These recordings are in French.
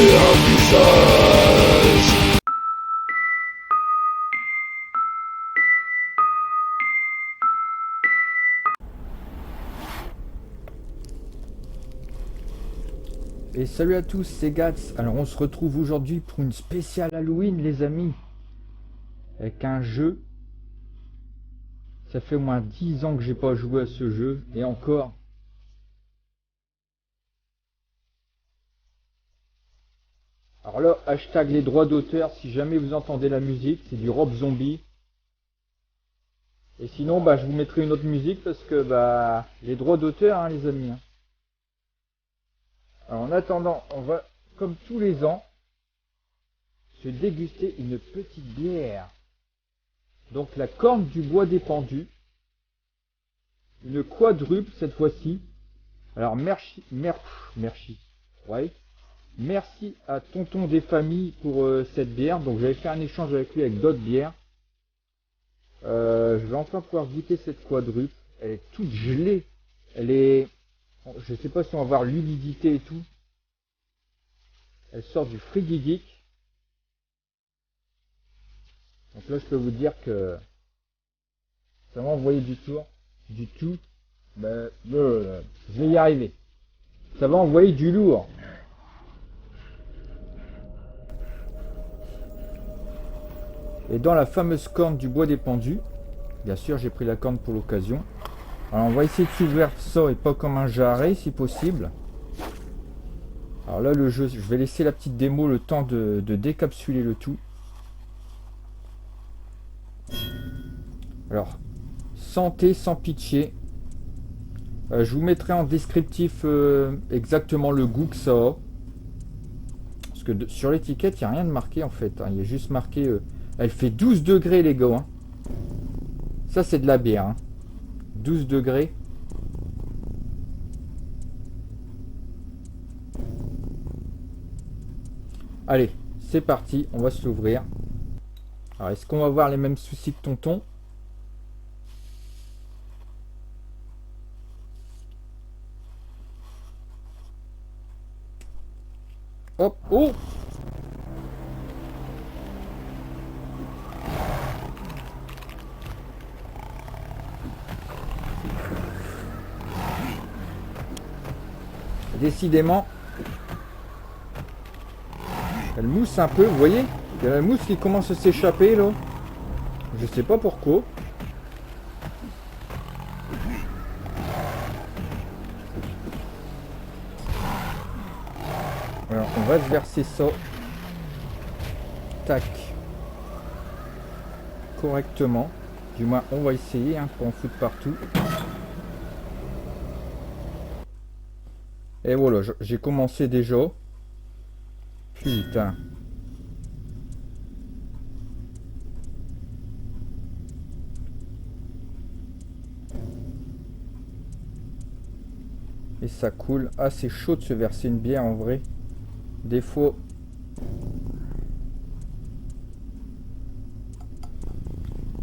Vernissage. Et salut à tous, c'est Gats. Alors on se retrouve aujourd'hui pour une spéciale Halloween les amis. Avec un jeu. Ça fait au moins 10 ans que j'ai pas joué à ce jeu. Et encore. Alors là, hashtag les droits d'auteur. Si jamais vous entendez la musique, c'est du Rob Zombie. Et sinon, je vous mettrai une autre musique parce que les droits d'auteur hein, les amis. Alors en attendant, on va, comme tous les ans, se déguster une petite bière. Donc la corne du bois des pendus. Une quadruple cette fois-ci. Alors merci. Ouais. Merci à Tonton des Familles pour cette bière. Donc j'avais fait un échange avec lui avec d'autres bières. Je vais enfin pouvoir goûter cette quadruple. Elle est toute gelée. Elle est... Je sais pas si on va voir l'humidité et tout. Elle sort du frigidique. Donc là je peux vous dire que ça m'a envoyé du tout. Je vais y arriver. Ça va envoyer du lourd. Et dans la fameuse corne du bois des pendus, bien sûr j'ai pris la corne pour l'occasion. Alors on va essayer de s'ouvrir ça et pas comme un jarret si possible. Alors là le jeu, je vais laisser la petite démo le temps de décapsuler le tout. Alors, santé sans pitié. Je vous mettrai en descriptif exactement le goût que ça a. Parce que sur l'étiquette, il n'y a rien de marqué en fait. Il y a juste marqué... elle fait 12 degrés les gars. Ça c'est de la bière. 12 degrés. Allez, c'est parti. On va se l'ouvrir. Alors, est-ce qu'on va avoir les mêmes soucis que Tonton ? Hop, oh! Décidément, elle mousse un peu, vous voyez? Il y a la mousse qui commence à s'échapper là. Je sais pas pourquoi. Alors on va se verser ça. Tac. Correctement. Du moins on va essayer pour en foutre partout. Et voilà, j'ai commencé déjà. Putain. Et ça coule. Ah, c'est chaud de se verser une bière en vrai. Des fois.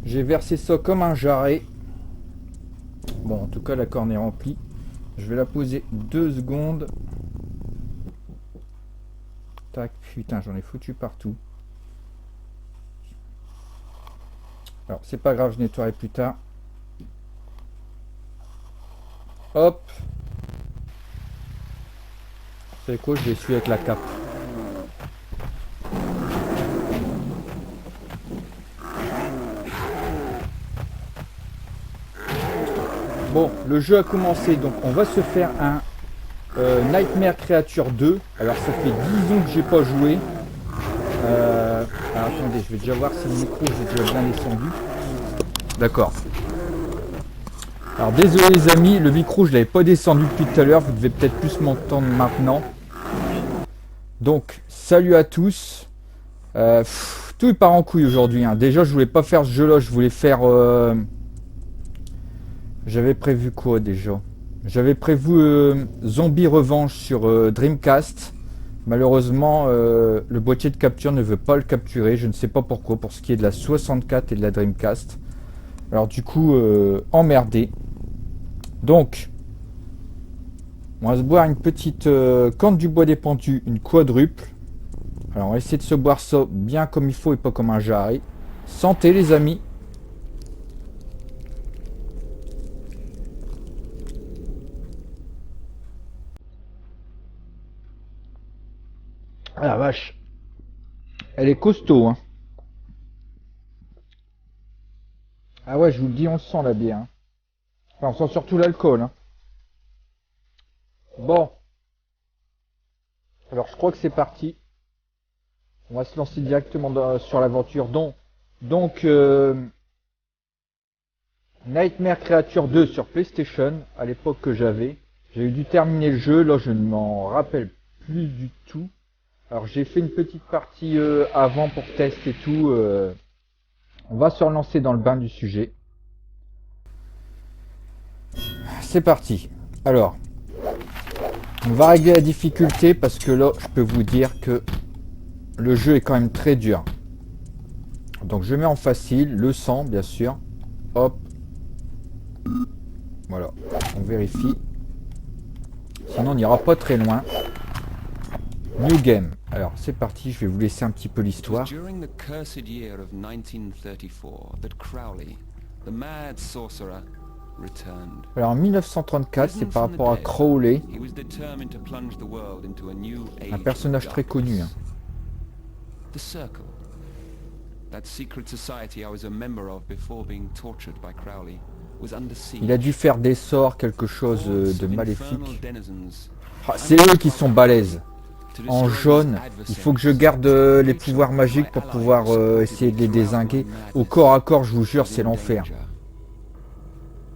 J'ai versé ça comme un jarret. Bon, en tout cas, la corne est remplie. Je vais la poser 2 secondes. Tac, putain, j'en ai foutu partout. Alors, c'est pas grave, je nettoierai plus tard. Hop. Vous savez quoi, je l'essuie avec la cape. Bon, le jeu a commencé, donc on va se faire un Nightmare Creature 2. Alors ça fait 10 ans que j'ai pas joué. Alors attendez, je vais déjà voir si le micro j'ai déjà bien descendu. D'accord. Alors désolé les amis, le micro je l'avais pas descendu depuis tout à l'heure, vous devez peut-être plus m'entendre maintenant. Donc, salut à tous. Tout part en couille aujourd'hui. Déjà je voulais pas faire ce jeu là, je voulais faire... J'avais prévu quoi déjà? J'avais prévu Zombie Revanche sur Dreamcast. Malheureusement, le boîtier de capture ne veut pas le capturer. Je ne sais pas pourquoi, pour ce qui est de la 64 et de la Dreamcast. Alors du coup, emmerdé. Donc, on va se boire une petite corne du bois des pendus, une quadruple. Alors on va essayer de se boire ça bien comme il faut et pas comme un jarry. Santé les amis. Ah la vache. Elle est costaud hein. Ah ouais je vous le dis on le sent la bière. Hein. Enfin on sent surtout l'alcool. Hein. Bon. Alors je crois que c'est parti. On va se lancer directement sur l'aventure. Donc Nightmare Creature 2 sur PlayStation, à l'époque que j'avais. J'ai eu dû terminer le jeu, là je ne m'en rappelle plus du tout. Alors j'ai fait une petite partie avant pour test et tout. On va se relancer dans le bain du sujet. C'est parti. Alors, on va régler la difficulté parce que là je peux vous dire que le jeu est quand même très dur. Donc je mets en facile, le sang bien sûr. Hop. Voilà, on vérifie. Sinon on n'ira pas très loin. New game. Alors c'est parti, je vais vous laisser un petit peu l'histoire. During the cursed year of 1934 that Crowley, the mad sorcerer, returned. Alors en 1934, c'est par rapport à Crowley, He was determined to plunge the world into a new age un personnage of très connu. darkness. The Circle. That secret society I was a member of before being tortured by Crowley was under siege. Il a dû faire des sorts, quelque chose Hordes de of maléfique. infernal denizens. Ah, c'est eux qui sont balèzes. En jaune, il faut que je garde les pouvoirs magiques pour pouvoir essayer de les dézinguer. Au corps à corps, je vous jure, c'est l'enfer.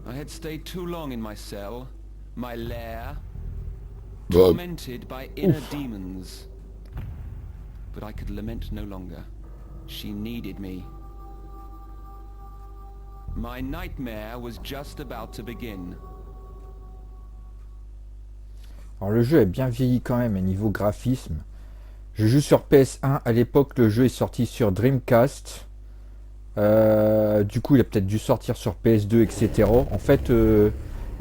I had stayed too long in my cell, my lair, tormented by inner demons. But I could lament no longer. She needed me. My nightmare was just about to begin. Alors le jeu est bien vieilli quand même, à niveau graphisme. Je joue sur PS1, à l'époque le jeu est sorti sur Dreamcast. Du coup il a peut-être dû sortir sur PS2, etc. En fait, il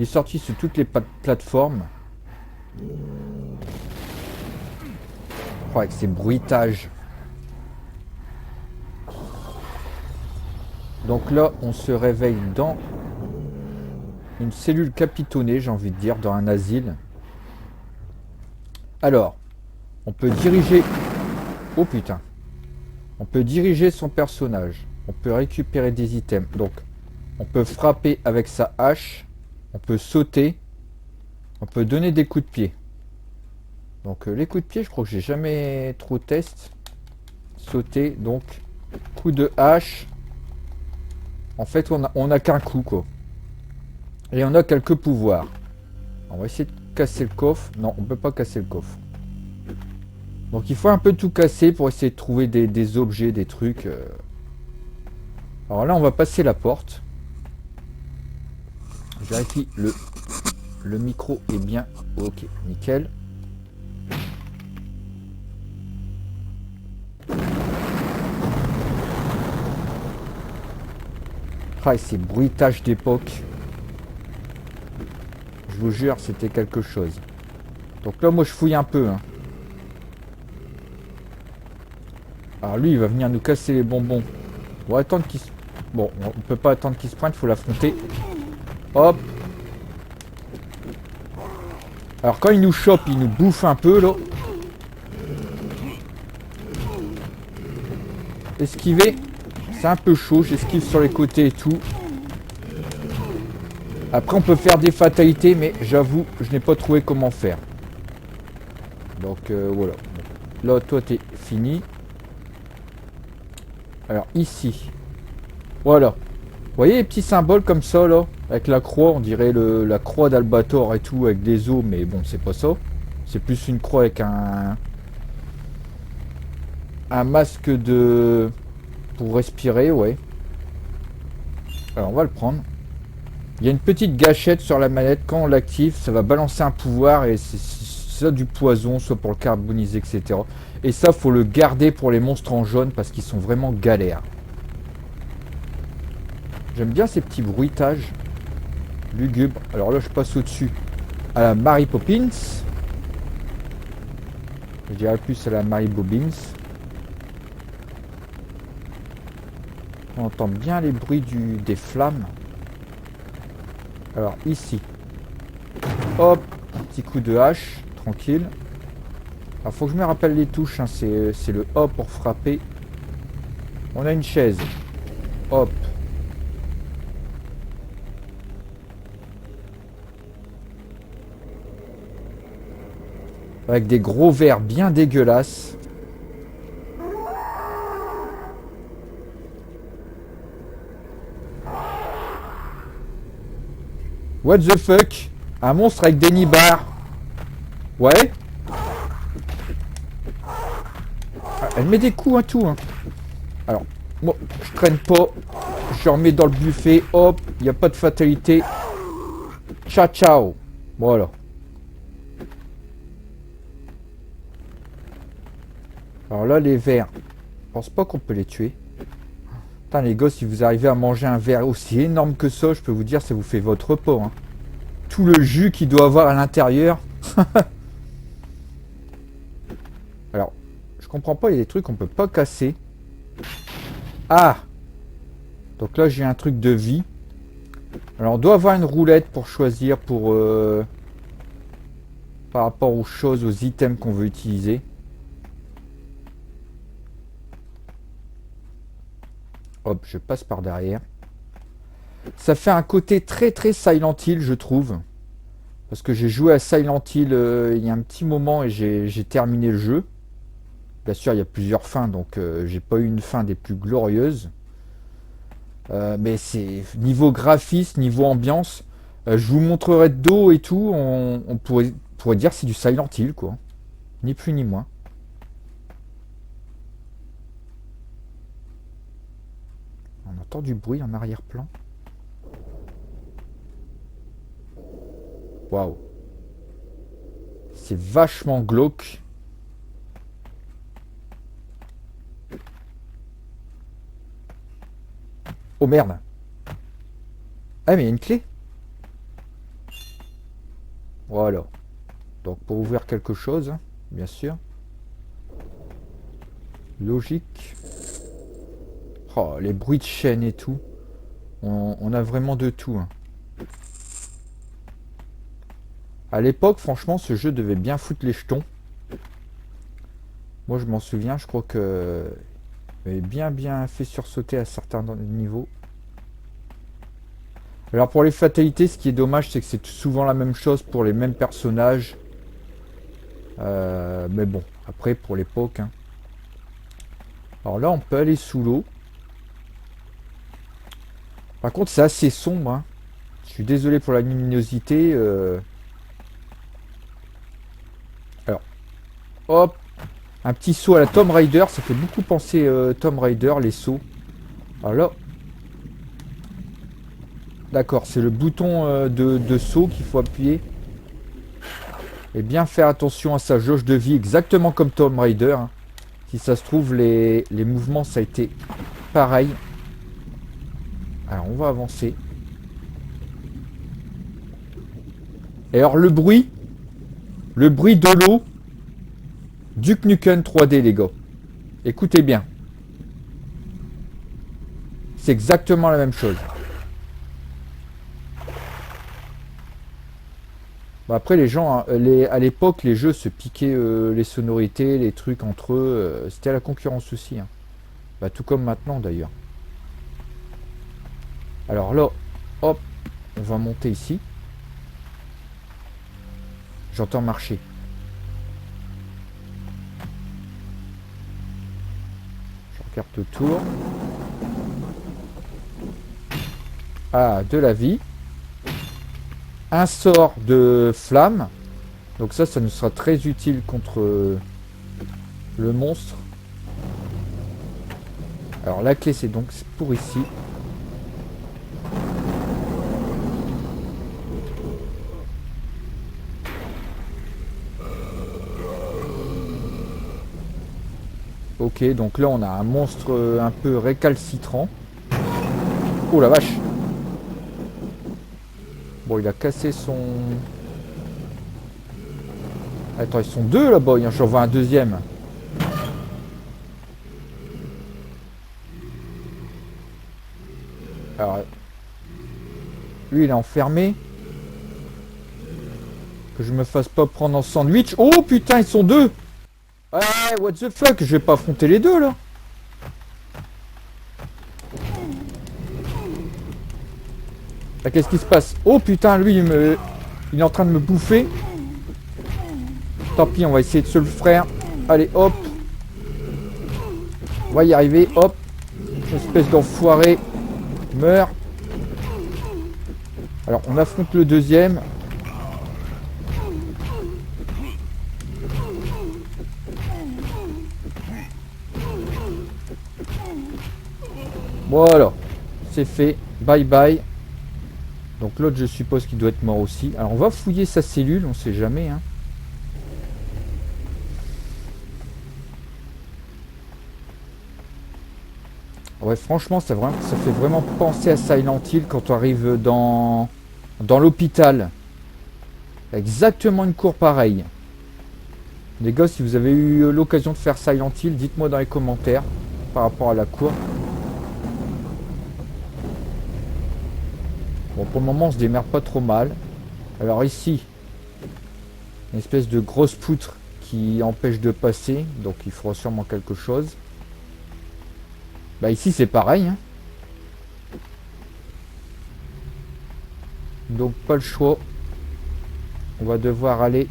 est sorti sur toutes les plateformes. Oh, avec ces bruitages. Donc là, on se réveille dans une cellule capitonnée, j'ai envie de dire, dans un asile. Alors, on peut diriger... Oh putain. On peut diriger son personnage. On peut récupérer des items. Donc, on peut frapper avec sa hache. On peut sauter. On peut donner des coups de pied. Donc, les coups de pied, je crois que j'ai jamais trop testé. Sauter, donc, coup de hache. En fait, on a qu'un coup, quoi. Et on a quelques pouvoirs. On va essayer de casser le coffre. Non, on peut pas casser le coffre. Donc il faut un peu tout casser pour essayer de trouver des objets, des trucs. Alors là, on va passer la porte. Je vérifie, le micro est bien. Ok, nickel. Ah, et ces bruitages d'époque. Je vous jure, c'était quelque chose. Donc là, moi, je fouille un peu. Hein. Alors lui, il va venir nous casser les bonbons. On va attendre qu'il se... Bon, on peut pas attendre qu'il se pointe, il faut l'affronter. Hop. Alors quand il nous chope, il nous bouffe un peu, là. Esquiver, c'est un peu chaud. J'esquive sur les côtés et tout. Après, on peut faire des fatalités, mais j'avoue, je n'ai pas trouvé comment faire. Donc, voilà. Là, toi, t'es fini. Alors, ici. Voilà. Vous voyez les petits symboles comme ça, là? Avec la croix, on dirait la croix d'Albator et tout, avec des os, mais bon, c'est pas ça. C'est plus une croix avec un masque de... pour respirer, ouais. Alors, on va le prendre. Il y a une petite gâchette sur la manette. Quand on l'active, ça va balancer un pouvoir et c'est soit du poison, soit pour le carboniser, etc. Et ça, faut le garder pour les monstres en jaune parce qu'ils sont vraiment galères. J'aime bien ces petits bruitages lugubres. Alors là, je passe au-dessus à la Mary Poppins. Je dirais plus à la Mary Bobbins. On entend bien les bruits des flammes. Alors ici. Hop, un petit coup de hache, tranquille. Alors faut que je me rappelle les touches, hein. C'est le A pour frapper. On a une chaise. Hop. Avec des gros verres bien dégueulasses. What the fuck? Un monstre avec des nibards. Ouais. Elle met des coups, hein, tout. Hein. Alors, moi, je traîne pas. Je remets dans le buffet. Hop, il n'y a pas de fatalité. Ciao, ciao. Voilà. Alors là, les vers. Je pense pas qu'on peut les tuer. Putain, les gosses, si vous arrivez à manger un verre aussi énorme que ça, je peux vous dire, ça vous fait votre repas. Hein. Tout le jus qu'il doit avoir à l'intérieur. Alors, je comprends pas, il y a des trucs qu'on peut pas casser. Ah! Donc là, j'ai un truc de vie. Alors, on doit avoir une roulette pour choisir pour... par rapport aux choses, aux items qu'on veut utiliser. Hop, je passe par derrière. Ça fait un côté très très Silent Hill, je trouve. Parce que j'ai joué à Silent Hill il y a un petit moment et j'ai terminé le jeu. Bien sûr, il y a plusieurs fins, donc j'ai pas eu une fin des plus glorieuses. Mais c'est niveau graphisme, niveau ambiance. Je vous montrerai de dos et tout. On pourrait dire c'est du Silent Hill, quoi. Ni plus ni moins. On entend du bruit en arrière-plan. Waouh. C'est vachement glauque. Oh merde. Ah mais il y a une clé. Voilà. Donc pour ouvrir quelque chose, bien sûr. Logique. Oh, les bruits de chaîne et tout. On a vraiment de tout. Hein. À l'époque, franchement, ce jeu devait bien foutre les jetons. Moi, je m'en souviens, je crois que... il avait bien fait sursauter à certains niveaux. Alors pour les fatalités, ce qui est dommage, c'est que c'est souvent la même chose pour les mêmes personnages. Mais bon, après, pour l'époque... Hein. Alors là, on peut aller sous l'eau. Par contre, c'est assez sombre. Hein. Je suis désolé pour la luminosité. Alors, hop, un petit saut à la Tomb Raider. Ça fait beaucoup penser Tomb Raider, les sauts. Alors là, d'accord, c'est le bouton de saut qu'il faut appuyer. Et bien faire attention à sa jauge de vie, exactement comme Tomb Raider. Hein. Si ça se trouve, les mouvements, ça a été pareil. Alors, on va avancer. Et alors, le bruit de l'eau, Duke Nukem 3D, les gars. Écoutez bien. C'est exactement la même chose. Bon, après, les gens, à l'époque, les jeux se piquaient les sonorités, les trucs entre eux. C'était à la concurrence aussi. Hein. Bah, tout comme maintenant, d'ailleurs. Alors là, hop, on va monter ici. J'entends marcher. Je regarde autour. Ah, de la vie. Un sort de flamme. Donc ça nous sera très utile contre le monstre. Alors la clé, c'est donc pour ici. Ok, donc là on a un monstre un peu récalcitrant. Oh la vache. Bon, il a cassé son... Attends, ils sont deux là-bas, j'en vois un deuxième. Alors, lui, il est enfermé. Que je me fasse pas prendre en sandwich. Oh putain, ils sont deux. Ouais, what the fuck, je vais pas affronter les deux, là. Ah, qu'est-ce qui se passe? Oh putain, lui, il est en train de me bouffer. Tant pis, on va essayer de se le faire. Allez, hop. On va y arriver, hop. Espèce d'enfoiré. Meurs. Alors, on affronte le deuxième. Voilà. C'est fait. Bye bye. Donc l'autre, je suppose qu'il doit être mort aussi. Alors, on va fouiller sa cellule. On sait jamais, hein. Ouais, franchement, ça fait vraiment penser à Silent Hill quand on arrive dans l'hôpital. Exactement une cour pareille. Les gars, si vous avez eu l'occasion de faire Silent Hill, dites-moi dans les commentaires par rapport à la cour. Bon, pour le moment, on se démerde pas trop mal. Alors ici, une espèce de grosse poutre qui empêche de passer. Donc il faudra sûrement quelque chose. Bah ici, c'est pareil, hein. Donc pas le choix. On va devoir aller...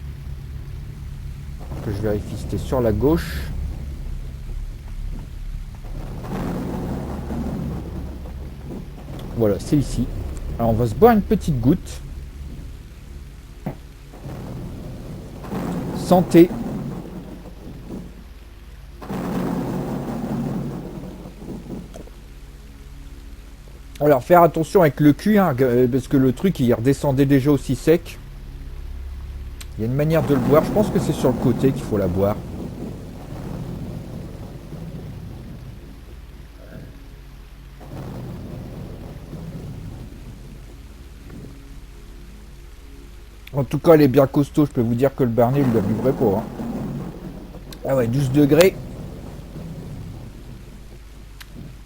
Que je vérifie, c'était sur la gauche. Voilà, c'est ici. Alors on va se boire une petite goutte. Santé. Alors faire attention avec le cul, hein, parce que le truc il redescendait déjà aussi sec. Il y a une manière de le boire, je pense que c'est sur le côté qu'il faut la boire. En tout cas, elle est bien costaud, je peux vous dire que le Barney, il la vivrait pas. Hein. Ah ouais, 12 degrés.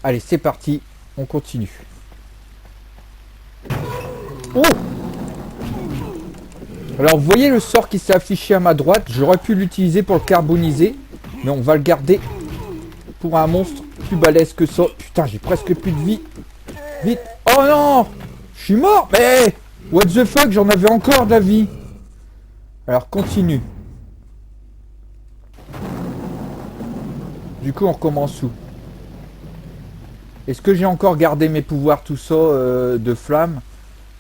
Allez, c'est parti, on continue. Oh! Alors, vous voyez le sort qui s'est affiché à ma droite, j'aurais pu l'utiliser pour le carboniser, mais on va le garder pour un monstre plus balèze que ça. Putain, j'ai presque plus de vie. Vite. Oh non! Je suis mort, mais... What the fuck, j'en avais encore de la vie. Alors, continue. Du coup, on recommence où? Est-ce que j'ai encore gardé mes pouvoirs, tout ça, de flamme?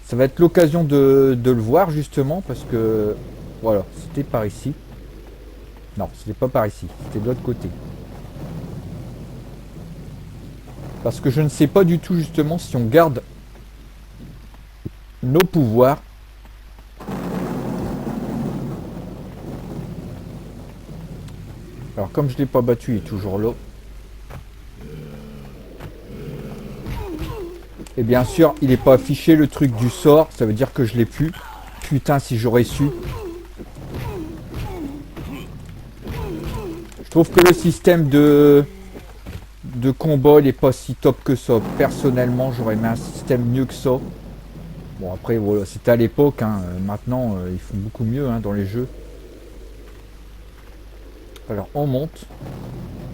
Ça va être l'occasion de le voir, justement, parce que... Voilà, c'était par ici. Non, c'était pas par ici, c'était de l'autre côté. Parce que je ne sais pas du tout, justement, si on garde nos pouvoirs. Alors, comme je ne l'ai pas battu, il est toujours là. Et bien sûr, il n'est pas affiché le truc du sort. Ça veut dire que je l'ai plus. Putain, si j'aurais su. Je trouve que le système de combat, il n'est pas si top que ça. Personnellement, j'aurais aimé un système mieux que ça. Bon, après, voilà, c'était à l'époque. Hein. Maintenant, ils font beaucoup mieux hein, dans les jeux. Alors, on monte.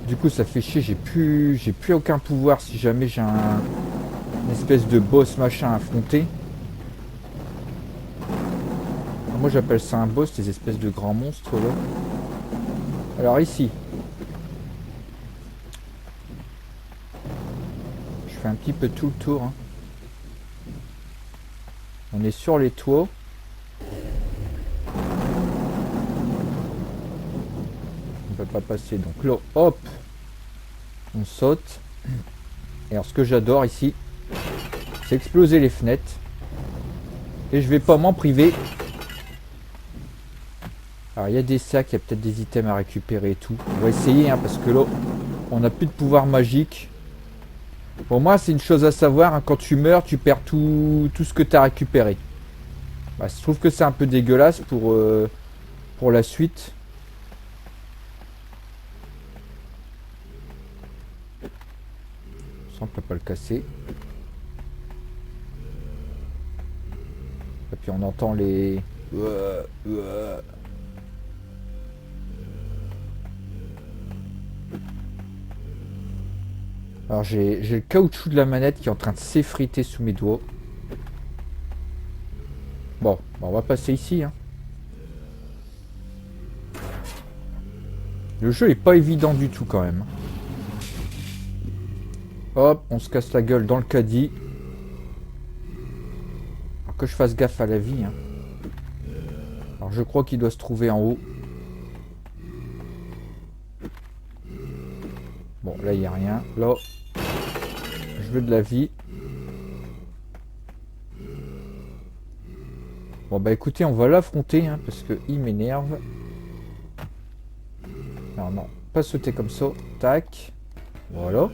Du coup, ça fait chier. J'ai plus aucun pouvoir si jamais j'ai une espèce de boss machin à affronter. Moi j'appelle ça un boss, ces espèces de grands monstres là. Alors ici, je fais un petit peu tout le tour. Hein. On est sur les toits. On peut pas passer. Donc là, hop, on saute. Et alors ce que j'adore ici, c'est exploser les fenêtres. Et je vais pas m'en priver. Alors il y a des sacs, il y a peut-être des items à récupérer et tout. On va essayer hein, parce que là, on n'a plus de pouvoir magique. Pour moi, c'est une chose à savoir. Hein, quand tu meurs, tu perds tout ce que tu as récupéré. Bah, je trouve que c'est un peu dégueulasse pour la suite. Je sens qu'on peut pas le casser. puis on entend les... Alors j'ai le caoutchouc de la manette qui est en train de s'effriter sous mes doigts. Bon, on va passer ici. Hein. Le jeu est pas évident du tout quand même. Hop, on se casse la gueule dans le caddie. Alors que je fasse gaffe à la vie. Hein. Alors je crois qu'il doit se trouver en haut. Bon, là il n'y a rien. Là, je veux de la vie. Bon bah écoutez, on va l'affronter hein, parce que il m'énerve. Non, non, pas sauter comme ça. Tac. Voilà.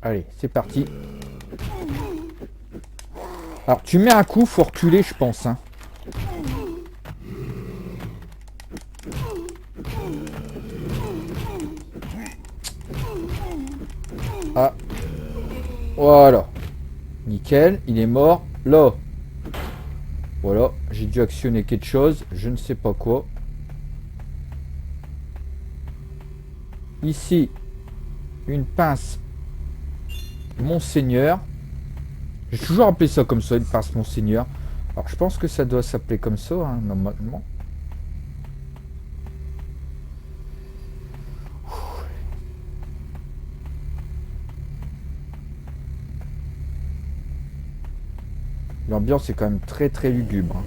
Allez, c'est parti. Alors tu mets un coup, faut reculer je pense. Hein. Ah. Voilà. Nickel, il est mort. Là. Voilà, j'ai dû actionner quelque chose, je ne sais pas quoi. Ici, une pince Monseigneur. J'ai toujours appelé ça comme ça, une pince Monseigneur. Alors je pense que ça doit s'appeler comme ça, hein, normalement. L'ambiance est quand même très très lugubre.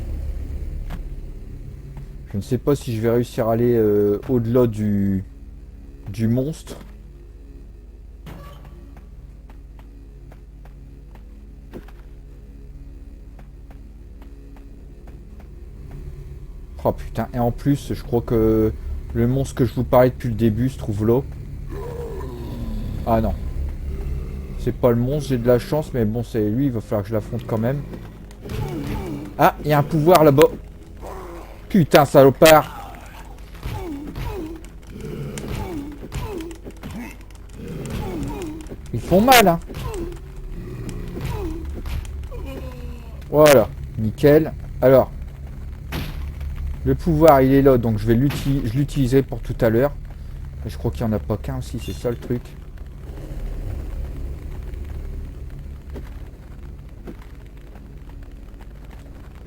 Je ne sais pas si je vais réussir à aller au-delà du monstre. Oh putain, et en plus je crois que le monstre que je vous parlais depuis le début se trouve là. Ah non. C'est pas le monstre, j'ai de la chance, mais bon c'est lui, il va falloir que je l'affronte quand même. Ah, il y a un pouvoir là-bas. Putain, salopard. Ils font mal, hein. Voilà, nickel. Alors, le pouvoir, il est là, donc je l'utiliserai pour tout à l'heure. Je crois qu'il n'y en a pas qu'un aussi, c'est ça le truc.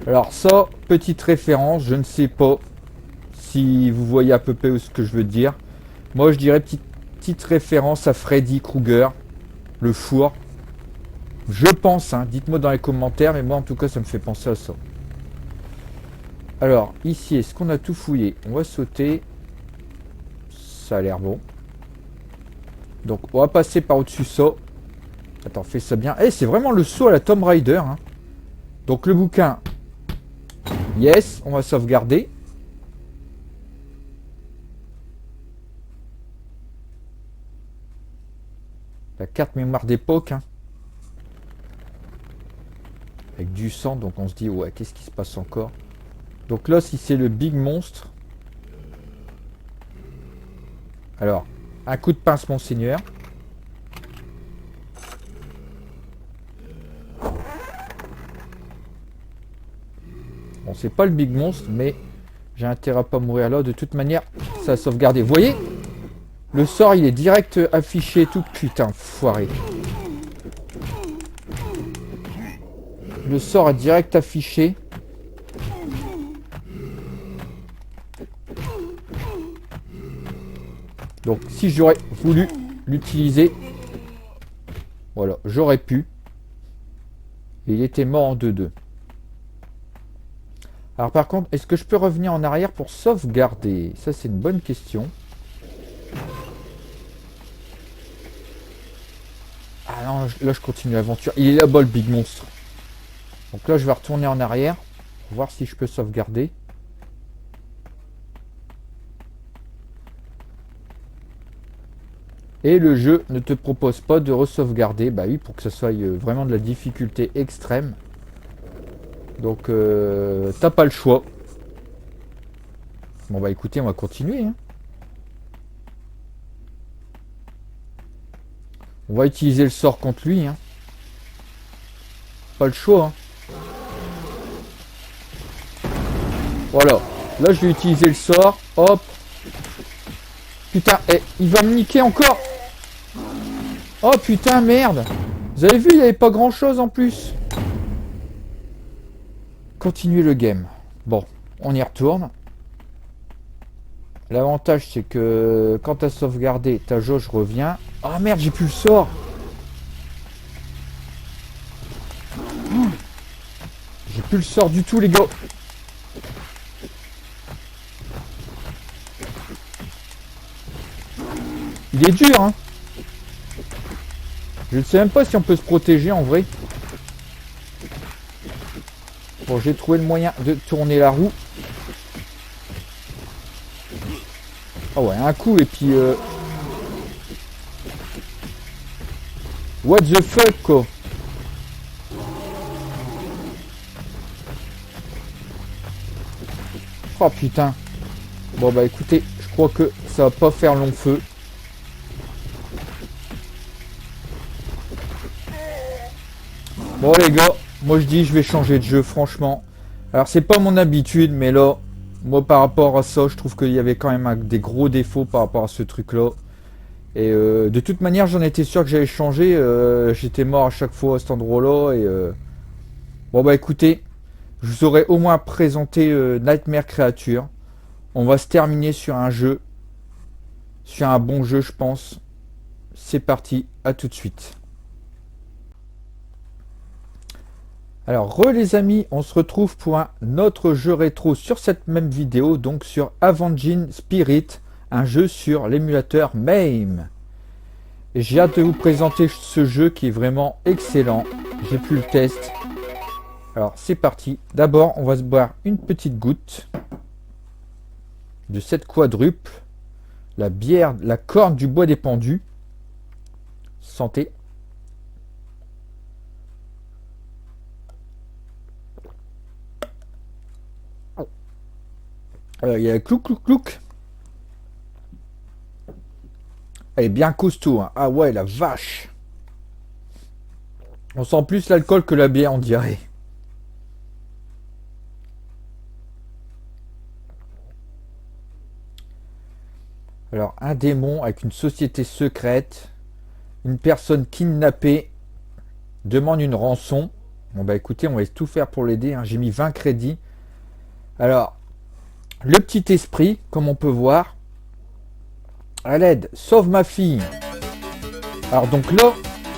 Alors ça, petite référence, je ne sais pas si vous voyez à peu près ce que je veux dire. Moi je dirais petite référence à Freddy Krueger, le four. Je pense, hein, dites-moi dans les commentaires, mais moi en tout cas ça me fait penser à ça. Alors ici, est-ce qu'on a tout fouillé? On va sauter. Ça a l'air bon. Donc on va passer par au-dessus ça. Attends, fais ça bien. Eh, c'est vraiment le saut à la Tomb Raider. Hein. Donc le bouquin... Yes, on va sauvegarder. La carte mémoire d'époque. Hein. Avec du sang, donc on se dit, ouais, qu'est-ce qui se passe encore? Donc là, si c'est le big monstre. Alors, un coup de pince, monseigneur. Bon, c'est pas le big monstre, mais j'ai intérêt à pas mourir là. De toute manière, ça a sauvegardé. Vous voyez? Le sort, il est direct affiché et tout. Putain, foiré. Le sort est direct affiché. Donc, si j'aurais voulu l'utiliser, voilà, j'aurais pu. Et il était mort en 2-2. Alors par contre, est-ce que je peux revenir en arrière pour sauvegarder? Ça, c'est une bonne question. Ah non, là, je continue l'aventure. Il est là-bas, le big monstre. Donc là, je vais retourner en arrière pour voir si je peux sauvegarder. Et le jeu ne te propose pas de re-sauvegarder. Bah oui, pour que ça soit vraiment de la difficulté extrême. Donc, t'as pas le choix. Bon bah écoutez, on va continuer. Hein. On va utiliser le sort contre lui. Hein. Pas le choix. Hein. Voilà. Là, je vais utiliser le sort. Hop. Putain, il va me niquer encore. Oh putain, merde. Vous avez vu, il n'y avait pas grand chose en plus. Continuer le game. Bon, on y retourne. L'avantage, c'est que quand tu as sauvegardé, ta jauge revient. Oh merde, j'ai plus le sort. J'ai plus le sort du tout, les gars. Il est dur, hein. Je ne sais même pas si on peut se protéger en vrai. Bon, j'ai trouvé le moyen de tourner la roue. Ah ouais, un coup et puis... What the fuck, quoi. Oh putain. Bon bah écoutez, je crois que ça va pas faire long feu. Bon les gars, moi je dis je vais changer de jeu franchement. Alors c'est pas mon habitude mais là, moi par rapport à ça, je trouve qu'il y avait quand même des gros défauts par rapport à ce truc là. Et de toute manière j'en étais sûr que j'allais changer, j'étais mort à chaque fois à cet endroit là. Et bon bah écoutez, je vous aurais au moins présenté Nightmare Creature. On va se terminer sur un jeu, sur un bon jeu je pense. C'est parti, à tout de suite. Alors les amis, on se retrouve pour un autre jeu rétro sur cette même vidéo, donc sur Avenging Spirit, un jeu sur l'émulateur MAME. J'ai hâte de vous présenter ce jeu qui est vraiment excellent. J'ai pu le test. Alors c'est parti. D'abord on va se boire une petite goutte de cette quadruple, la bière, la corne du bois des pendus. Santé. Il y a clouc clouc clouc. Elle est bien costaud. Hein. Ah ouais, la vache. On sent plus l'alcool que la bière, on dirait. Alors, un démon avec une société secrète. Une personne kidnappée demande une rançon. Bon bah écoutez, on va tout faire pour l'aider. Hein. J'ai mis 20 crédits. Alors, le petit esprit, comme on peut voir, à l'aide, sauve ma fille. Alors donc là,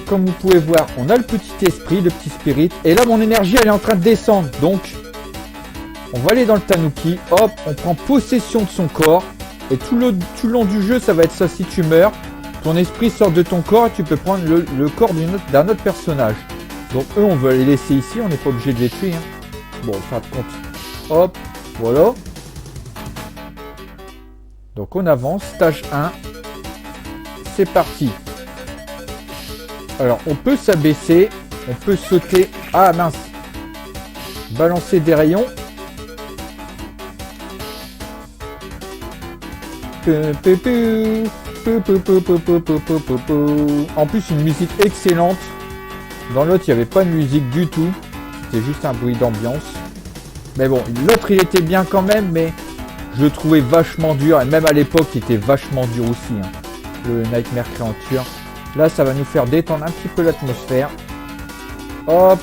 comme vous pouvez voir, on a le petit esprit, le petit spirit. Et là, mon énergie, elle est en train de descendre. Donc, on va aller dans le tanuki. Hop, on prend possession de son corps. Et tout le long du jeu, ça va être ça. Si tu meurs, ton esprit sort de ton corps et tu peux prendre le corps d'un autre personnage. Donc eux, on veut les laisser ici. On n'est pas obligé de les tuer. Hein. Bon, fin de compte. Hop, voilà. Donc on avance, stage 1, c'est parti. Alors on peut s'abaisser, on peut sauter, ah mince, balancer des rayons. En plus une musique excellente, dans l'autre il n'y avait pas de musique du tout, c'était juste un bruit d'ambiance. Mais bon, l'autre il était bien quand même, mais... je le trouvais vachement dur, et même à l'époque, il était vachement dur aussi, hein, le Nightmare Creature. Là, ça va nous faire détendre un petit peu l'atmosphère. Hop.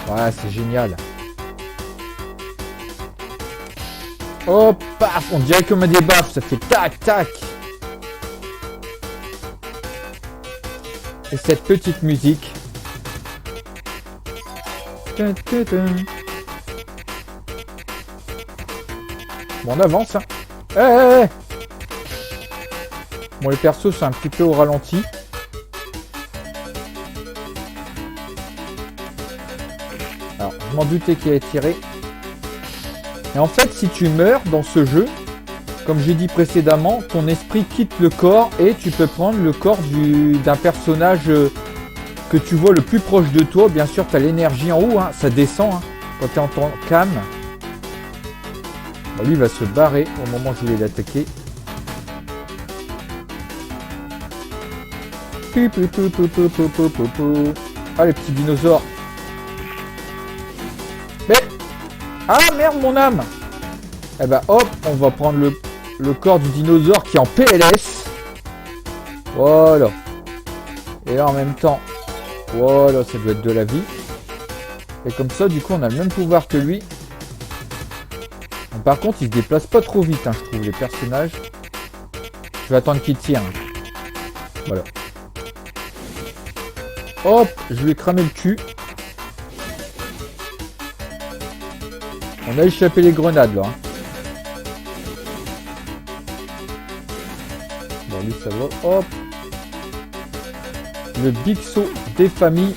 Voilà, c'est génial. Hop, paf, on dirait qu'on met des baffes, ça fait tac, tac. Et cette petite musique. Bon, on avance. Hein. Hey. Bon, les persos sont un petit peu au ralenti. Alors, je m'en doutais qu'il allait tirer. Et en fait, si tu meurs dans ce jeu, comme j'ai dit précédemment, ton esprit quitte le corps et tu peux prendre le corps d'un personnage que tu vois le plus proche de toi. Bien sûr, tu as l'énergie en haut, hein, ça descend hein, quand tu es en temps calme. Lui va se barrer au moment où je voulais l'attaquer. Ah, les petits dinosaures. Mais... Ah, merde, mon âme. Eh ben, hop, on va prendre le corps du dinosaure qui est en PLS. Voilà. Et là, en même temps, voilà, ça doit être de la vie. Et comme ça, du coup, on a le même pouvoir que lui. Par contre, ils se déplacent pas trop vite, hein, je trouve, les personnages. Je vais attendre qu'ils tirent. Voilà. Hop, je lui ai cramé le cul. On a échappé les grenades, là. Bon, lui, ça va. Hop. Le big saut des familles.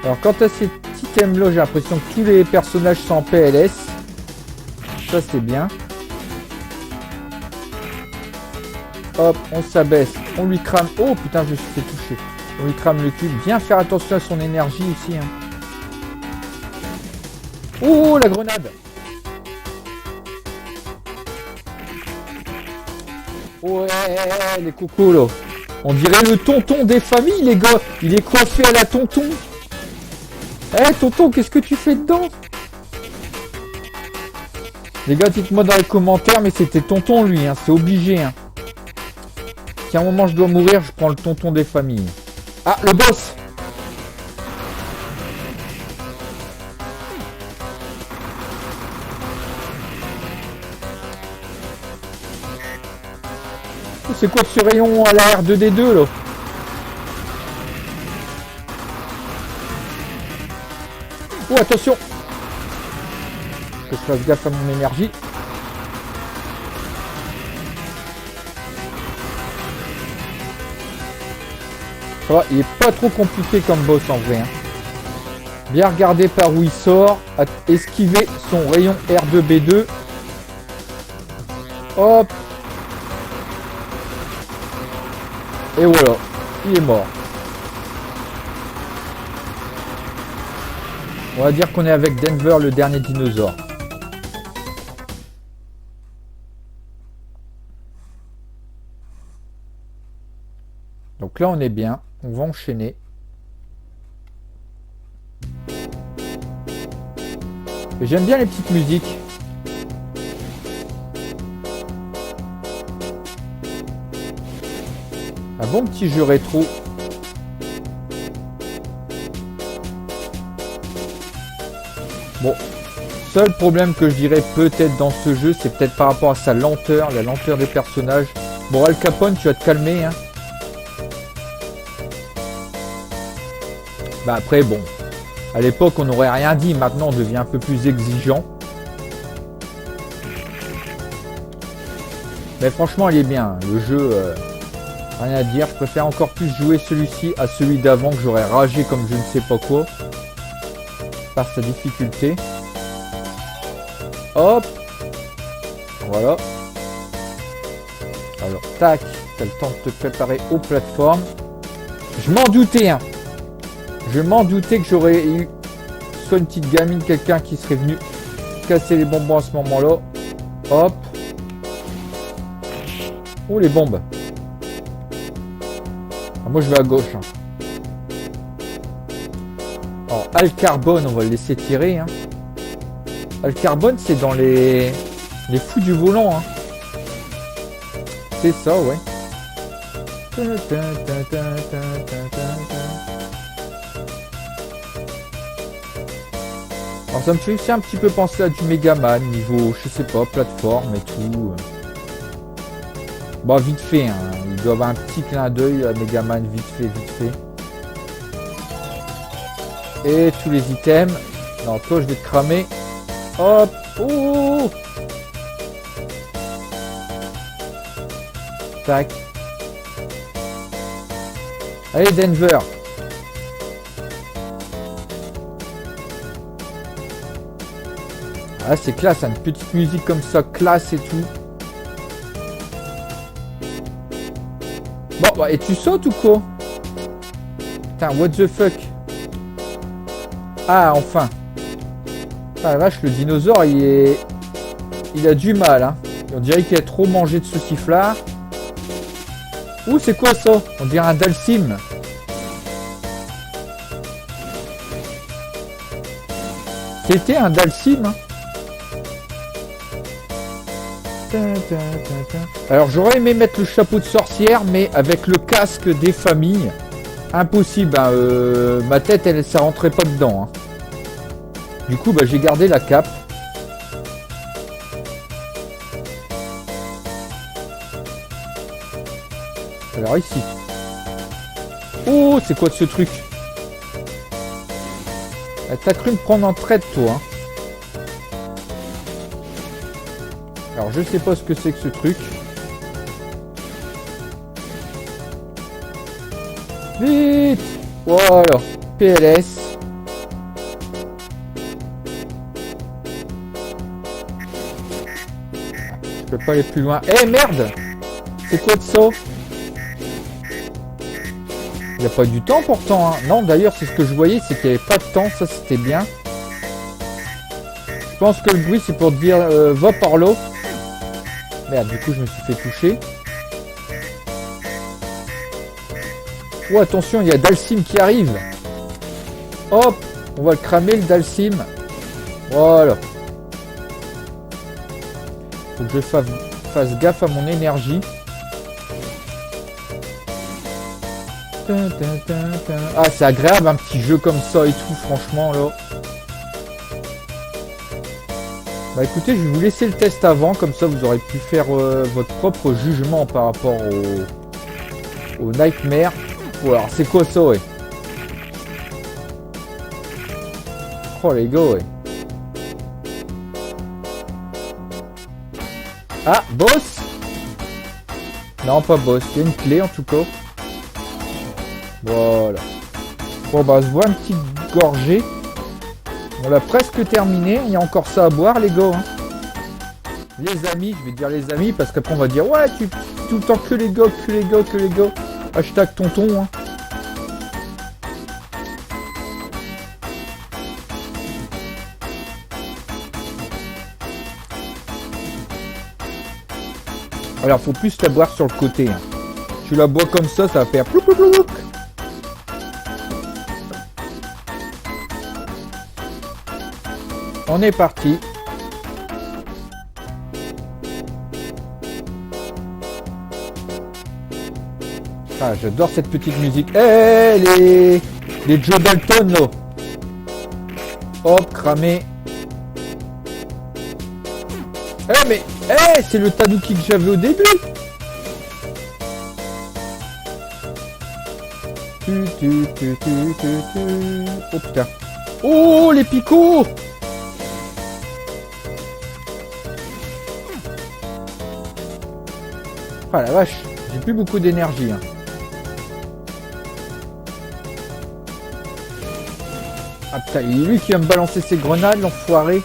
Alors quant à ces items là, j'ai l'impression que tous les personnages sont en PLS. Ça c'est bien. Hop, on s'abaisse, on lui crame. Oh putain, je me suis fait toucher. On lui crame le cul. Bien faire attention à son énergie aussi. Hein. Oh la grenade. Ouais, les cocos là. On dirait le tonton des familles, les gars. Il est coiffé à la tonton. Eh, tonton, qu'est-ce que tu fais dedans? Les gars, dites-moi dans les commentaires, mais c'était tonton, lui. Hein, c'est obligé. Hein. Si à un moment je dois mourir, je prends le tonton des familles. Ah, le boss. C'est quoi ce rayon à la R2D2 là? Oh attention! Que je fasse gaffe à mon énergie. Ça va, il est pas trop compliqué comme boss en vrai. Hein. Bien regarder par où il sort. Esquiver son rayon R2B2. Hop! Et voilà, il est mort. On va dire qu'on est avec Denver, le dernier dinosaure. Donc là, on est bien. On va enchaîner. Et j'aime bien les petites musiques. Un bon petit jeu rétro. Bon, seul problème que je dirais peut-être dans ce jeu, c'est peut-être par rapport à sa lenteur, la lenteur des personnages. Bon, Al Capone, tu vas te calmer, hein. Bah après, bon, à l'époque, on n'aurait rien dit. Maintenant, on devient un peu plus exigeant. Mais franchement, il est bien. Le jeu... rien à dire, je préfère encore plus jouer celui-ci à celui d'avant que j'aurais ragé comme je ne sais pas quoi. Par sa difficulté. Hop. Voilà. Alors, tac. T'as le temps de te préparer aux plateformes. Je m'en doutais, hein. Je m'en doutais que j'aurais eu soit une petite gamine, quelqu'un qui serait venu casser les bonbons à ce moment-là. Hop. Oh, les bombes. Moi je vais à gauche. Hein. Alors Al Carbone, on va le laisser tirer. Hein. Al Carbone, c'est dans les fous du volant. Hein. C'est ça, ouais. Alors ça me fait aussi un petit peu penser à du Megaman, niveau, je sais pas, plateforme et tout. Bon, vite fait, hein. Il doit avoir un petit clin d'œil à Megaman, vite fait. Et tous les items. Non, toi, je vais te cramer. Hop. Oh. Tac. Allez, Denver. Ah, c'est classe, hein, une petite musique comme ça, classe et tout. Bon, bah, et tu sautes ou quoi? Putain, what the fuck? Ah, enfin. Ah la vache, le dinosaure, il a du mal, hein. On dirait qu'il a trop mangé de sauciflard. Ouh, c'est quoi ça? On dirait un dalsim. C'était un dalsim, hein. Alors j'aurais aimé mettre le chapeau de sorcière, mais avec le casque des familles, impossible, hein. Ma tête, ça rentrait pas dedans, hein. Du coup, j'ai gardé la cape. Alors ici. Oh, c'est quoi de ce truc? T'as cru me prendre en traite, toi, hein. Alors je sais pas ce que c'est que ce truc. Vite! Voilà. PLS. Je peux pas aller plus loin. Eh merde! C'est quoi de ça? Il n'y a pas du temps pourtant, hein. Non, d'ailleurs, c'est ce que je voyais, c'est qu'il n'y avait pas de temps. Ça, c'était bien. Je pense que le bruit, c'est pour dire va par là. Merde, du coup, je me suis fait toucher. Oh, attention, il y a Dalsim qui arrive. Hop, on va le cramer, le Dalsim. Voilà. Faut que je fasse gaffe à mon énergie. Ah, c'est agréable, un petit jeu comme ça et tout, franchement, là. Écoutez, je vais vous laisser le test avant, comme ça vous aurez pu faire votre propre jugement par rapport au Nightmare. Oh, alors c'est quoi ça, ouais? Oh les gars, ouais. Ah, boss? Non, pas boss, il y a une clé en tout cas. Voilà. Bon, on se voit un petit gorgée. On l'a presque terminé, il y a encore ça à boire les gars, hein. Les amis, je vais dire les amis parce qu'après on va dire ouais tu tout le temps que les gars. Hashtag tonton, hein. Alors faut plus la boire sur le côté, hein. Tu la bois comme ça va faire plouc plouc plouc. On est parti. Ah, j'adore cette petite musique. Les Joe Dalton, là. Hop, cramé. Mais c'est le tanuki que j'avais au début. Oh putain. Oh, les picots. Ah la vache, j'ai plus beaucoup d'énergie, hein. Ah putain, il est lui qui va me balancer ses grenades, l'enfoiré.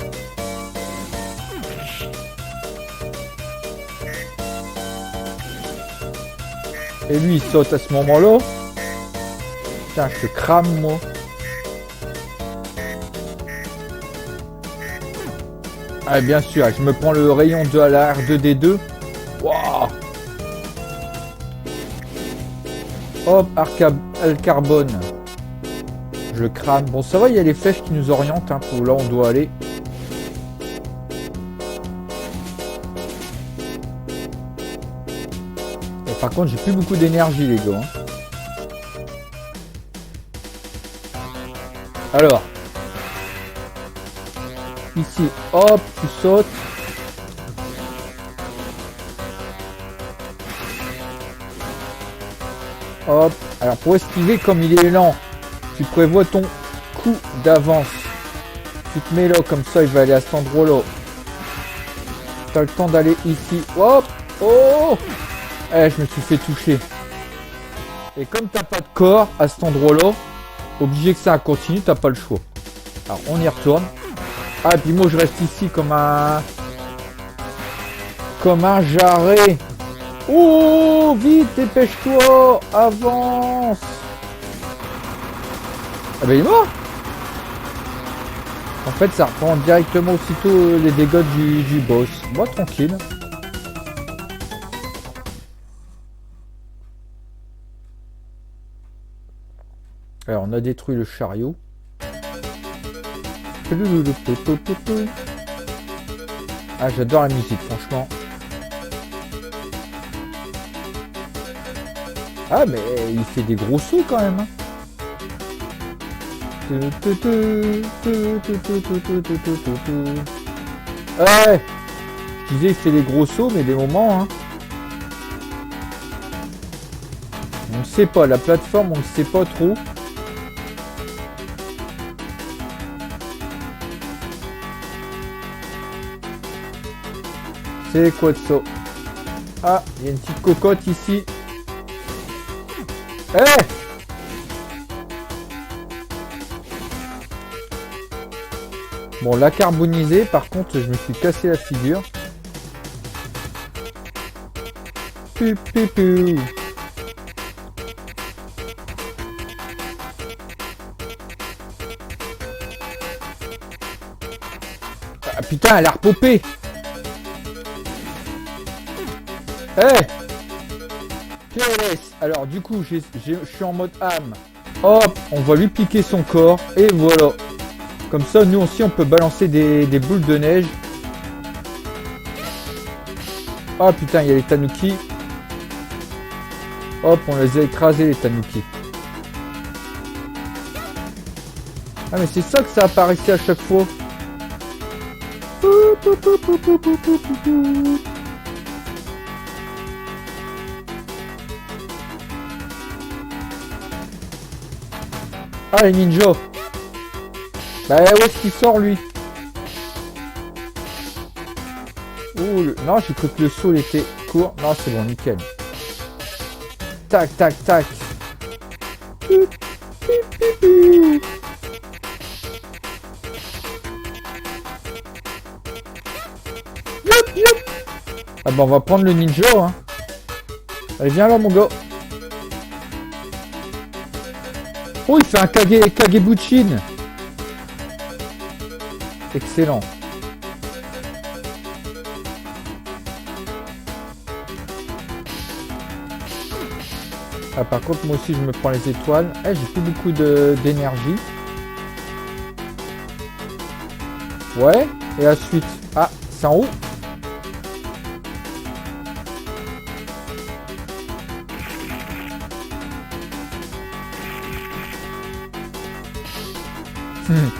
Et lui il saute à ce moment-là. Putain, je te crame moi. Ah bien sûr, je me prends le rayon de la R2D2. Waouh. Hop, carbone. Je le crame. Bon, ça va, il y a les flèches qui nous orientent, hein, pour là on doit aller. Et par contre, j'ai plus beaucoup d'énergie, les gars, hein. Alors. Ici, hop, tu sautes. Hop. Alors pour esquiver, comme il est lent, tu prévois ton coup d'avance. Tu te mets là, comme ça il va aller à cet endroit-là. Tu as le temps d'aller ici. Hop. Oh. Je me suis fait toucher. Et comme t'as pas de corps à cet endroit-là, obligé que ça continue, t'as pas le choix. Alors on y retourne. Ah, et puis moi je reste ici comme un jarret. Oh, vite, dépêche-toi, avance. Ah ben il est mort. En fait, ça reprend directement aussitôt les dégâts du boss. Moi, tranquille. Alors, on a détruit le chariot. Ah, j'adore la musique, franchement. Ah, mais il fait des gros sauts quand même. Hein. Ouais, je disais il fait des gros sauts, mais des moments. Hein. On ne sait pas, la plateforme, on ne sait pas trop. C'est quoi de ça? Ah, il y a une petite cocotte ici. Eh hey, bon, la carbonisée, par contre, je me suis cassé la figure. Ah putain, elle a repopé. Eh hey, PLS. Alors du coup, je suis en mode âme. Hop, on va lui piquer son corps. Et voilà. Comme ça, nous aussi, on peut balancer des boules de neige. Oh putain, il y a les tanuki. Hop, on les a écrasés, les tanuki. Ah, mais c'est ça que ça apparaissait à chaque fois. Ah, les ninjas. Bah, où est-ce qu'il sort, lui? Ouh, non, j'ai cru que le saut était court. Non, c'est bon, nickel. Tac, tac, tac. Ah bah, on va prendre le ninja, hein. Allez, viens là, mon gars. Oh, il fait un Kagebunshin. Excellent. Ah, par contre, moi aussi, je me prends les étoiles. Eh, j'ai plus beaucoup d'énergie. Ouais, et la suite. Ah, c'est en haut.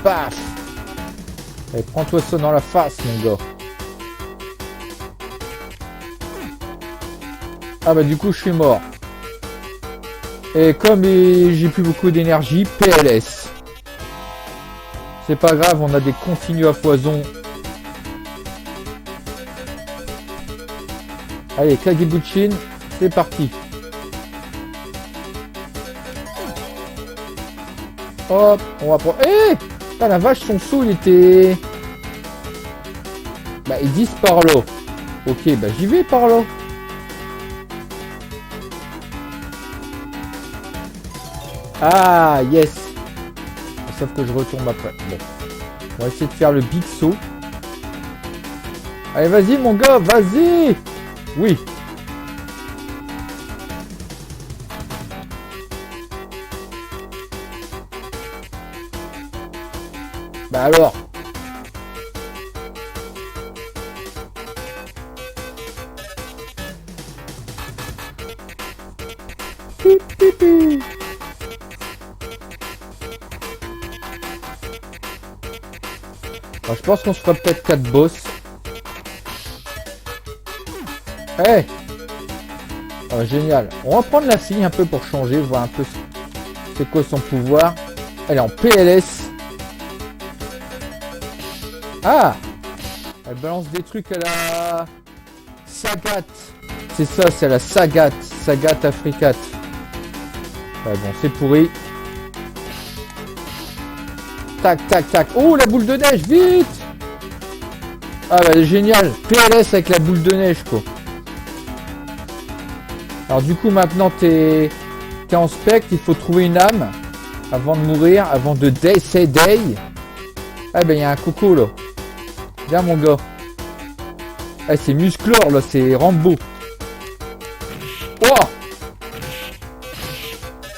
Paf. Allez, prends-toi ça dans la face, mon gars. Ah bah du coup, je suis mort. Et comme j'ai plus beaucoup d'énergie, PLS. C'est pas grave, on a des continues à foison. Allez, Kagebunshin, c'est parti. Hop, on va prendre... Eh, ah, la vache, son saut, il était... Bah, ils disent par là. Ok, bah j'y vais par là. Ah, yes. Sauf que je retombe après. Bon. On va essayer de faire le big saut. Allez, vas-y, mon gars, vas-y. Oui. Bah alors. Alors, je pense qu'on se fera peut-être 4 boss. Eh hey, génial. On va prendre la fille un peu pour changer, voir un peu c'est quoi son pouvoir. Elle est en PLS. Ah, elle balance des trucs à la Sagat. C'est ça, c'est la Sagat. Sagat Africat. Ouais, bon, c'est pourri. Tac, tac, tac. Oh, la boule de neige, vite. Ah bah, génial. PLS avec la boule de neige, quoi. Alors, du coup, maintenant, t'es en spectre. Il faut trouver une âme avant de mourir, avant de décéder. Ah ben il y a un coco là. Viens mon gars. Ah c'est Musclor là, c'est Rambo. Oh,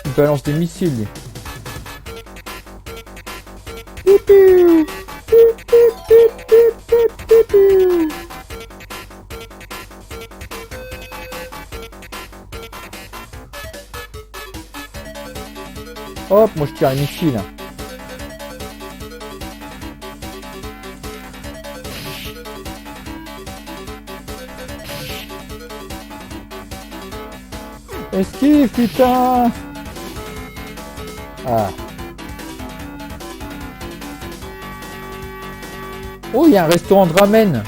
il balance des missiles lui. Hop, moi je tire un missile. Esquive, putain. Ah. Oh, il y a un restaurant de ramen.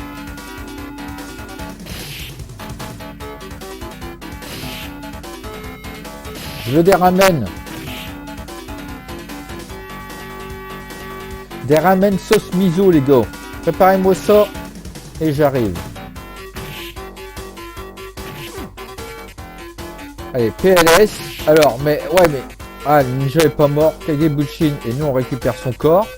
Je veux des ramen. Des ramen sauce miso, les gars. Préparez-moi ça et j'arrive. Allez, PLS. Alors, mais ouais, mais ah, le ninja est pas mort. Kagebushin et nous on récupère son corps.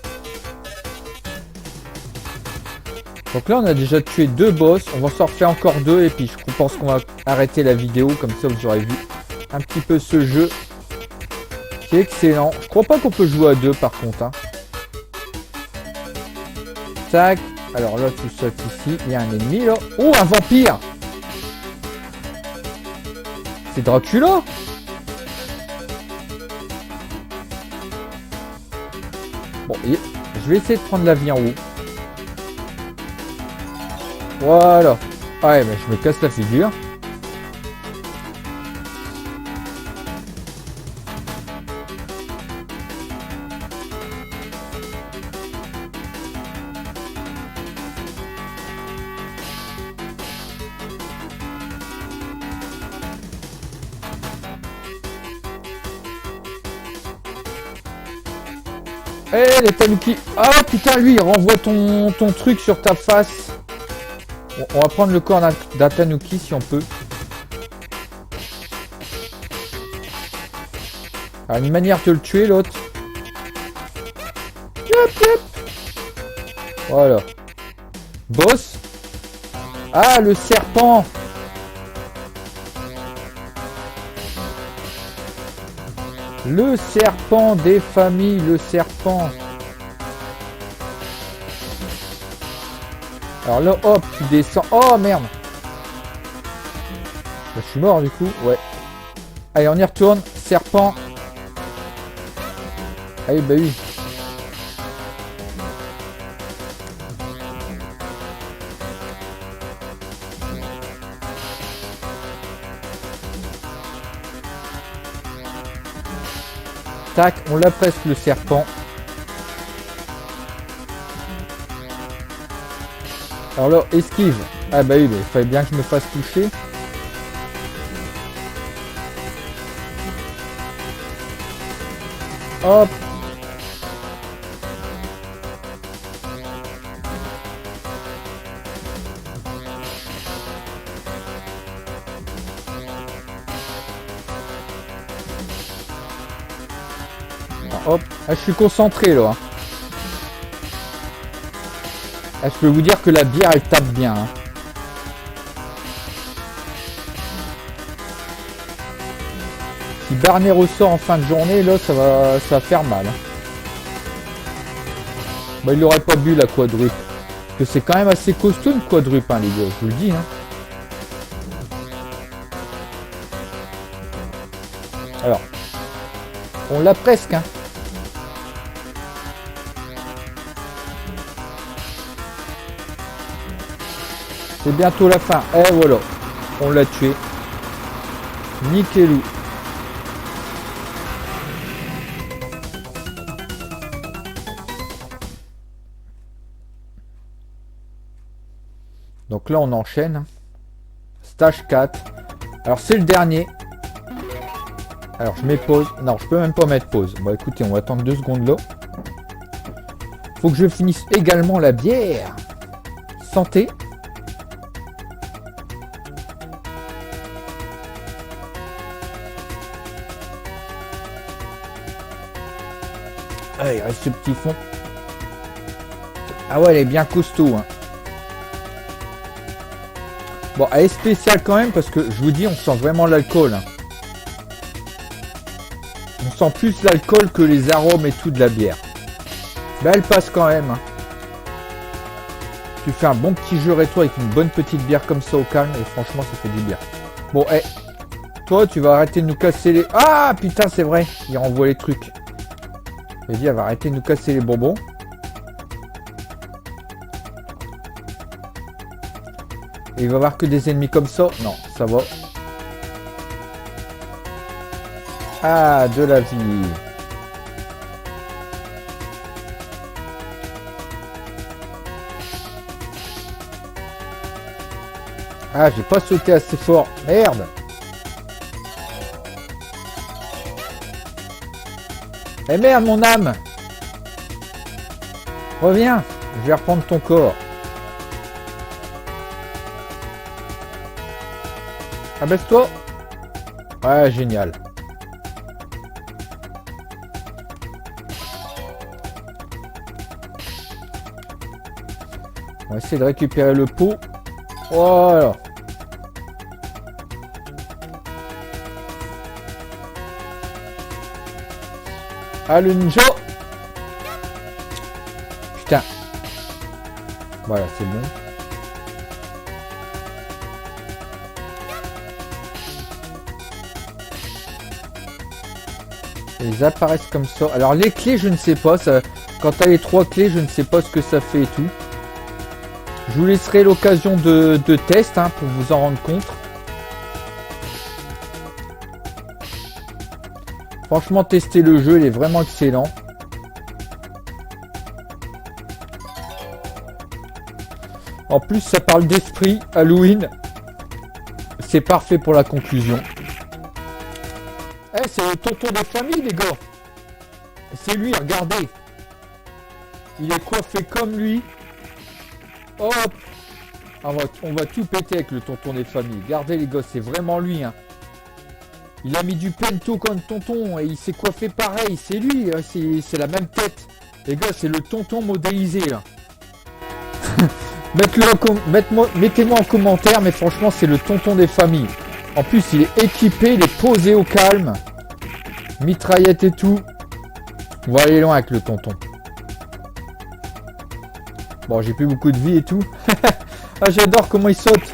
Donc là, on a déjà tué 2 boss. On va s'en refaire encore 2 et puis je pense qu'on va arrêter la vidéo comme ça vous aurez vu un petit peu ce jeu qui est excellent. Je crois pas qu'on peut jouer à 2 par contre. Hein. Tac. Alors là, tu sautes ici. Il y a un ennemi là. Oh, un vampire. C'est Dracula. Bon, je vais essayer de prendre la vie en haut. Voilà. Ouais, mais je me casse la figure. Eh les tanuki. Ah putain lui il renvoie ton truc sur ta face. Bon, on va prendre le corps d'un tanuki si on peut. Alors une manière de le tuer l'autre. Yep, yep. Voilà. Boss. Ah le serpent. Le serpent des familles, le serpent. Alors là, hop, tu descends. Oh merde. Là, je suis mort du coup, ouais. Allez, on y retourne. Serpent. Allez, bah oui. Tac, on l'a presque le serpent. Alors là, esquive. Ah bah oui, mais il fallait bien que je me fasse toucher. Hop. Hop, ah, je suis concentré là. Ah, je peux vous dire que la bière elle tape bien. Hein. Si Barney ressort en fin de journée, là ça va faire mal. Hein. Bah, il n'aurait pas bu la quadruple. Parce que c'est quand même assez costaud une quadruple, hein, les gars, je vous le dis. Hein. Alors, on l'a presque. Hein. C'est bientôt la fin. Et voilà. On l'a tué. Nickelou. Donc là on enchaîne. Stage 4. Alors c'est le dernier. Alors je mets pause. Non, je peux même pas mettre pause. Bon écoutez, on va attendre 2 secondes là. Faut que je finisse également la bière. Santé. Allez, il reste ce petit fond. Ah ouais, elle est bien costaud. Hein. Bon, elle est spéciale quand même parce que je vous dis, on sent vraiment l'alcool. Hein. On sent plus l'alcool que les arômes et tout de la bière. Ben, elle passe quand même. Hein. Tu fais un bon petit jeu rétro avec une bonne petite bière comme ça au calme et franchement, ça fait du bien. Bon, toi, tu vas arrêter de nous casser les... Ah, putain, c'est vrai. Il renvoie les trucs. Il dit, elle va arrêter de nous casser les bonbons. Et il va voir que des ennemis comme ça. Non, ça va. Ah, de la vie. Ah, j'ai pas sauté assez fort. Merde. Eh merde, mon âme. Reviens. Je vais reprendre ton corps. Abaisse-toi. Ouais, génial. On va essayer de récupérer le pot. Voilà. Ah, le ninja. Putain. Voilà, c'est bon. Ils apparaissent comme ça. Alors les clés, je ne sais pas. Ça, quand tu as les 3 clés, je ne sais pas ce que ça fait et tout. Je vous laisserai l'occasion de test hein, pour vous en rendre compte. Franchement, tester le jeu, il est vraiment excellent. En plus, ça parle d'esprit Halloween. C'est parfait pour la conclusion. Eh, c'est le tonton des familles, les gars. C'est lui, regardez. Il est coiffé comme lui. Hop. On va tout péter avec le tonton des familles. Regardez, les gars, c'est vraiment lui. Hein. Il a mis du pento comme tonton et il s'est coiffé pareil. C'est lui, hein. C'est la même tête. Les gars, c'est le tonton modélisé. Là. Mettez-moi en commentaire, mais franchement, c'est le tonton des familles. En plus, il est équipé, il est posé au calme. Mitraillette et tout. On va aller loin avec le tonton. Bon, j'ai plus beaucoup de vie et tout. Ah, j'adore comment il saute.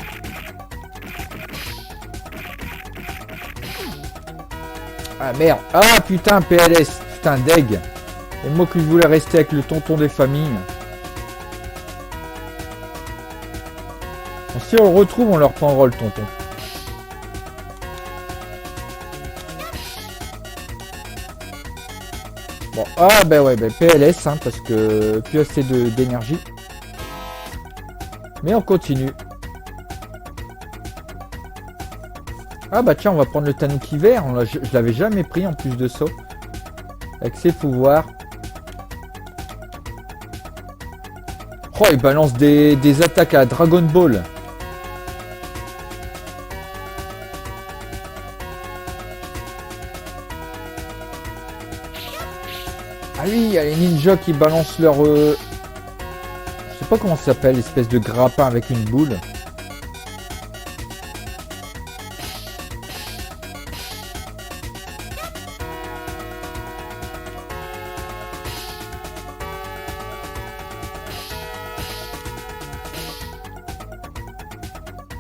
Ah, merde. Ah, putain, PLS. Putain, deg. Et moi que je voulais rester avec le tonton des familles. Bon, si on le retrouve, on leur prendra le tonton. Bon, ah bah ouais, bah PLS, hein, parce que plus assez d'énergie. Mais on continue. Ah bah tiens, on va prendre le Tanuki vert. Je l'avais jamais pris en plus de ça. Avec ses pouvoirs. Oh, il balance des attaques à Dragon Ball. Ah oui, il y a les ninjas qui balancent leur... Je sais pas comment ça s'appelle, espèce de grappin avec une boule.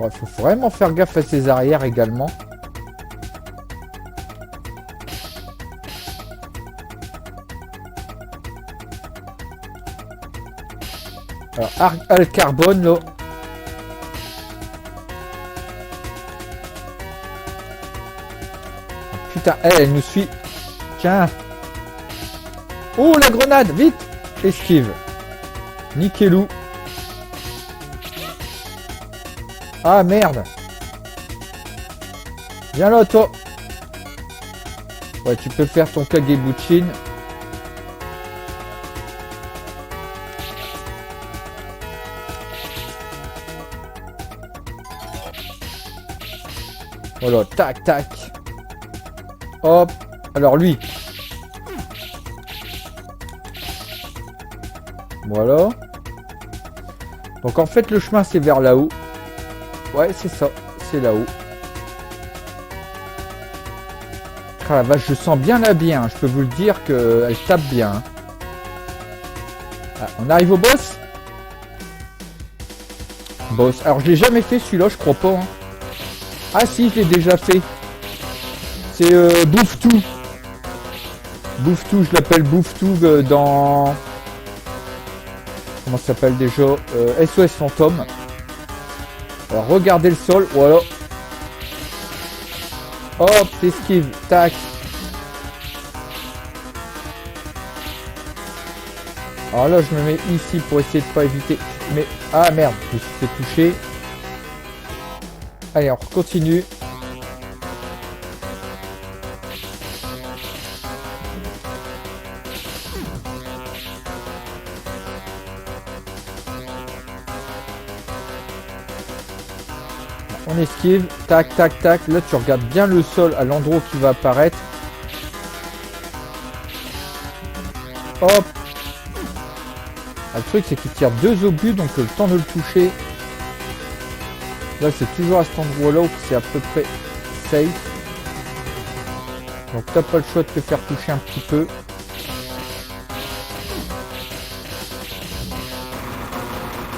Il faut vraiment faire gaffe à ses arrières également. Alors, Al Carbone, là. Putain, elle nous suit. Tiens. Oh, la grenade, vite. Esquive. Nickelou. Ah, merde. Viens là, toi. Ouais, tu peux faire ton Kagebuchin. Voilà, tac, tac. Hop. Alors lui. Voilà. Donc en fait le chemin c'est vers là-haut. Ouais c'est ça, c'est là-haut. Ah la vache, je sens bien la bière, je peux vous le dire qu'elle tape bien. Ah, on arrive au boss. Boss, alors je l'ai jamais fait celui-là, je crois pas. Hein. Ah si, je l'ai déjà fait. C'est Bouffe-Tout. Bouffe-Tout, je l'appelle Bouffe-Tout dans... Comment ça s'appelle déjà SOS Fantôme. Alors regardez le sol, voilà. Hop, t'esquives, tac. Alors là, je me mets ici pour essayer de pas éviter. Mais ah merde, je me suis fait toucher. Allez, on continue. On esquive, tac, tac, tac. Là, tu regardes bien le sol à l'endroit qui va apparaître. Hop. Ah, le truc, c'est qu'il tire 2 obus, donc le temps de le toucher. Là, c'est toujours à cet endroit-là où c'est à peu près safe. Donc, t'as pas le choix de te faire toucher un petit peu.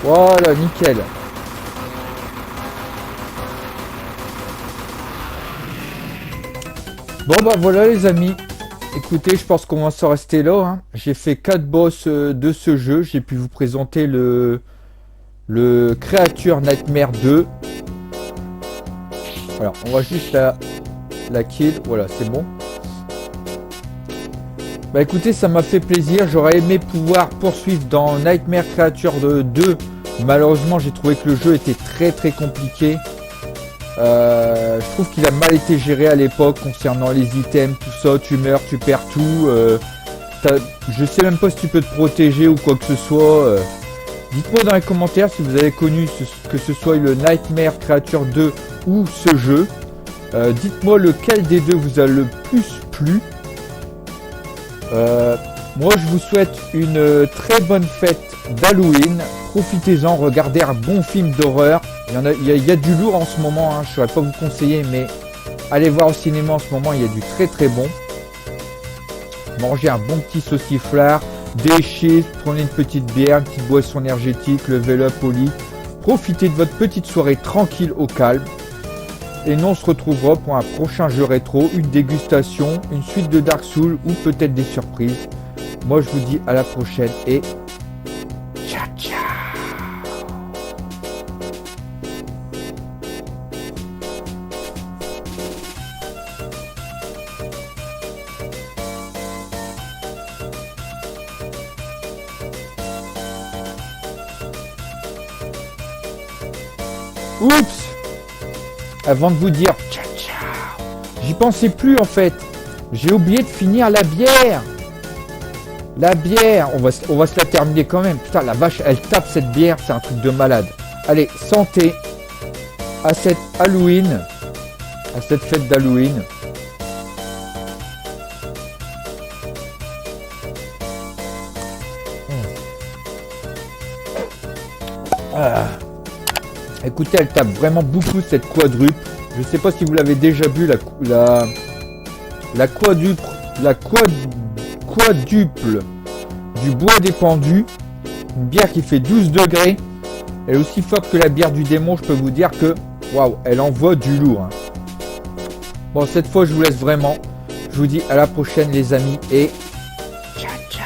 Voilà, nickel. Bon bah voilà les amis, écoutez, je pense qu'on va s'en rester là. Hein. J'ai fait 4 boss de ce jeu, j'ai pu vous présenter le Creature Nightmare 2. Alors on va juste la kill, voilà c'est bon. Bah écoutez, ça m'a fait plaisir, j'aurais aimé pouvoir poursuivre dans Nightmare Creature 2. Malheureusement j'ai trouvé que le jeu était très compliqué. Je trouve qu'il a mal été géré à l'époque concernant les items, tout ça, tu meurs, tu perds tout. Je sais même pas si tu peux te protéger ou quoi que ce soit. Dites-moi dans les commentaires si vous avez connu que ce soit le Nightmare Creature 2 ou ce jeu. Dites-moi lequel des deux vous a le plus plu. Moi je vous souhaite une très bonne fête d'Halloween. Profitez-en, regardez un bon film d'horreur. Il y a du lourd en ce moment, hein. Je ne saurais pas vous conseiller, mais allez voir au cinéma en ce moment, il y a du très bon. Mangez un bon petit sauciflard, des chips, prenez une petite bière, une petite boisson énergétique, level up au lit. Profitez de votre petite soirée tranquille au calme. Et nous on se retrouvera pour un prochain jeu rétro, une dégustation, une suite de Dark Souls ou peut-être des surprises. Moi je vous dis à la prochaine et ciao ciao. Oups! Avant de vous dire ciao ciao, j'y pensais plus en fait. J'ai oublié de finir la bière. La bière, on va se la terminer quand même. Putain, la vache, elle tape cette bière, c'est un truc de malade. Allez, santé à cette Halloween, à cette fête d'Halloween. Ah. Écoutez, elle tape vraiment beaucoup cette quadruple. Je sais pas si vous l'avez déjà vu, la quadruple du bois des pendus. Une bière qui fait 12 degrés. Elle est aussi forte que la bière du démon, je peux vous dire que waouh, elle envoie du lourd. Hein. Bon, cette fois, je vous laisse vraiment. Je vous dis à la prochaine, les amis, et ciao ciao.